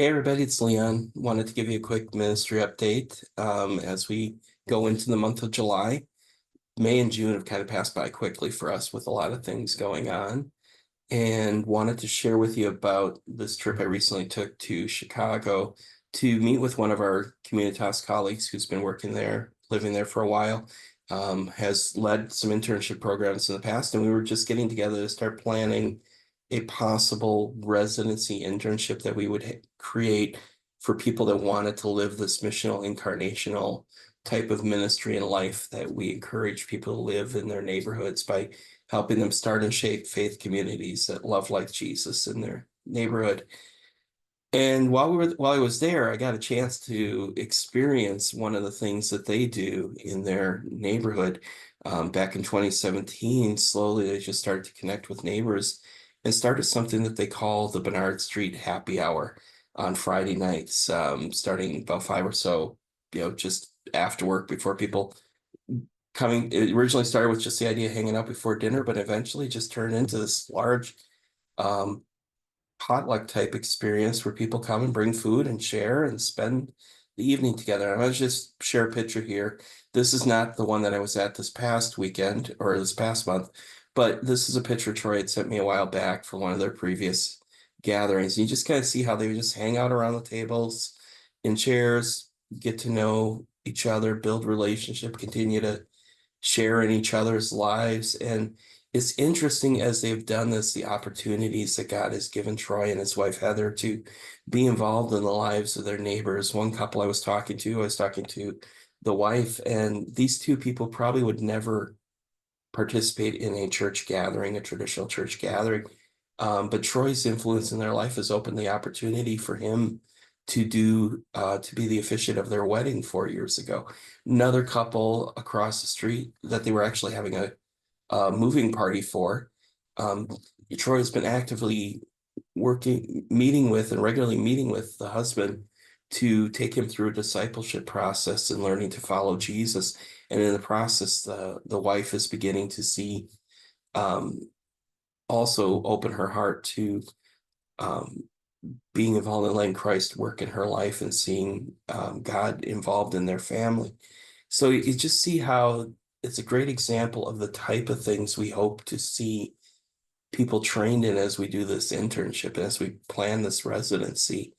Hey everybody, it's Leon. Wanted to give you a quick ministry update as we go into the month of July. May and June have kind of passed by quickly for us with a lot of things going on, and wanted to share with you about this trip I recently took to Chicago to meet with one of our Communitas colleagues who's been working there, living there for a while, has led some internship programs in the past, and we were just getting together to start planning a possible residency internship that we would create for people that wanted to live this missional, incarnational type of ministry and life that we encourage people to live in their neighborhoods by helping them start and shape faith communities that love like Jesus in their neighborhood. And while I was there, I got a chance to experience one of the things that they do in their neighborhood. Back in 2017, slowly they just started to connect with neighbors and started something that they call the Bernard Street Happy Hour on Friday nights, starting about five or so, just after work before people coming. It originally started with just the idea of hanging out before dinner, but eventually just turned into this large um, potluck type experience where people come and bring food and share and spend the evening together. And I'll just share a picture here. This is not the one that I was at this past weekend or this past month, but this is a picture Troy had sent me a while back for one of their previous gatherings. You just kind of see how they would just hang out around the tables in chairs, get to know each other, build relationship, continue to share in each other's lives. And it's interesting as they've done this, the opportunities that God has given Troy and his wife Heather to be involved in the lives of their neighbors. One couple I was talking to the wife, and these two people probably would never participate in a church gathering, a traditional church gathering. But Troy's influence in their life has opened the opportunity for him to be the officiant of their wedding 4 years ago. Another couple across the street that they were actually having a moving party for. Um, Troy has been actively meeting with and regularly meeting with the husband to take him through a discipleship process and learning to follow Jesus. And in the process, the wife is beginning to see um, also open her heart to um, being involved in letting Christ work in her life and seeing God involved in their family. So you just see how it's a great example of the type of things we hope to see people trained in as we do this internship, as we plan this residency.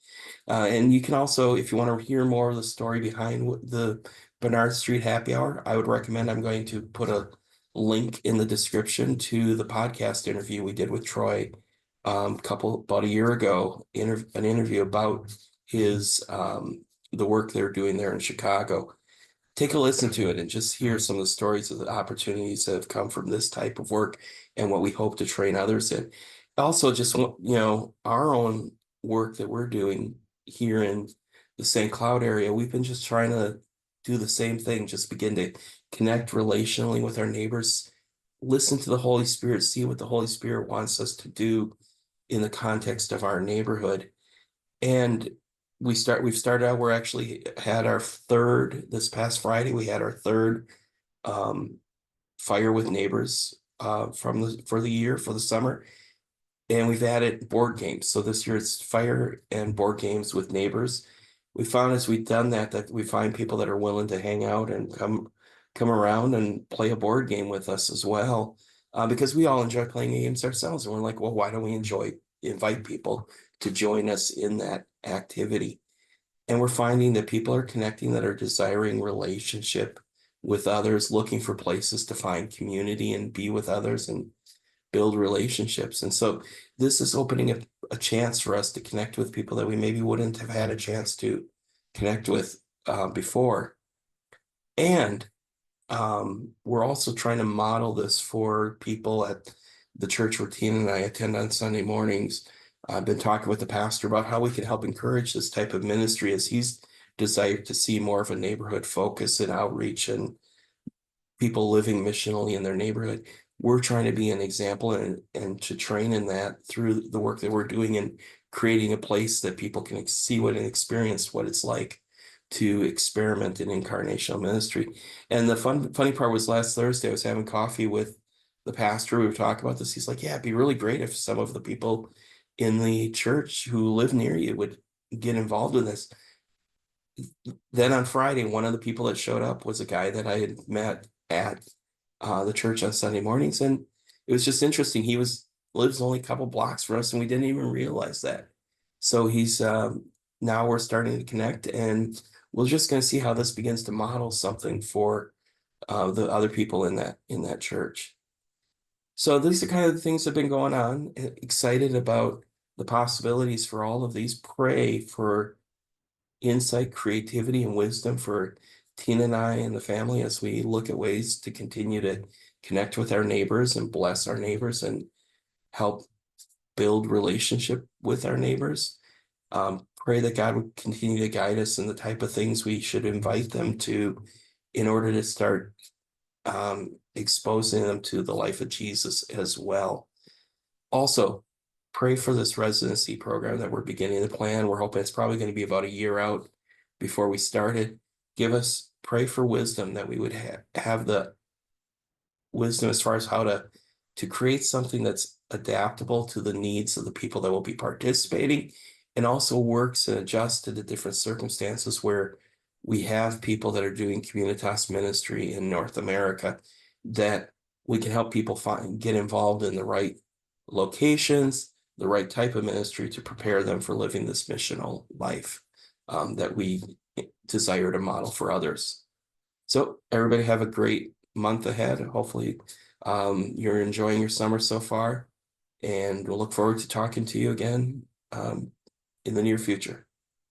And you can also, if you want to hear more of the story behind the Bernard Street Happy Hour, I would recommend I'm going to put a link in the description to the podcast interview we did with Troy about a year ago, an interview about his the work they're doing there in Chicago. Take a listen to it and just hear some of the stories of the opportunities that have come from this type of work and what we hope to train others in. Also, just our own work that we're doing here in the St. Cloud area, we've been just trying to do the same thing, just begin to connect relationally with our neighbors, listen to the Holy Spirit, see what the Holy Spirit wants us to do in the context of our neighborhood. And we've started out, we're actually had our third, this past Friday, we had our third um fire with neighbors for the year, for the summer. And we've added board games. So this year it's fire and board games with neighbors. We found as we've done that we find people that are willing to hang out and come around and play a board game with us as well. Because we all enjoy playing games ourselves. And we're like, well, why don't we invite people to join us in that activity? And we're finding that people are connecting that are desiring relationship with others, looking for places to find community and be with others and build relationships. And so this is opening up a chance for us to connect with people that we maybe wouldn't have had a chance to connect with before. And we're also trying to model this for people at the church where Tina and I attend on Sunday mornings. I've been talking with the pastor about how we can help encourage this type of ministry as he's desired to see more of a neighborhood focus and outreach and people living missionally in their neighborhood. We're trying to be an example and to train in that through the work that we're doing and creating a place that people can see what and experience what it's like to experiment in incarnational ministry. And the funny part was last Thursday, I was having coffee with the pastor. We were talking about this. He's like, yeah, it'd be really great if some of the people in the church who live near you would get involved in this. Then on Friday, one of the people that showed up was a guy that I had met at the church on Sunday mornings, and it was just interesting. He lives only a couple blocks from us, and we didn't even realize that. So he's now we're starting to connect, and we're just going to see how this begins to model something for the other people in that church. So these are kind of the things that have been going on. Excited about the possibilities for all of these. Pray for insight, creativity, and wisdom for Tina and I and the family as we look at ways to continue to connect with our neighbors and bless our neighbors and help build relationship with our neighbors. Pray that God would continue to guide us in the type of things we should invite them to in order to start exposing them to the life of Jesus as well. Also, pray for this residency program that we're beginning to plan. We're hoping it's probably going to be about a year out before we start it. Pray for wisdom that we would have the wisdom as far as how to create something that's adaptable to the needs of the people that will be participating and also works and adjusts to the different circumstances where we have people that are doing Communitas ministry in North America that we can help people get involved in the right locations, the right type of ministry to prepare them for living this missional life that we desire to model for others. So everybody have a great month ahead. Hopefully you're enjoying your summer so far, and we'll look forward to talking to you again in the near future.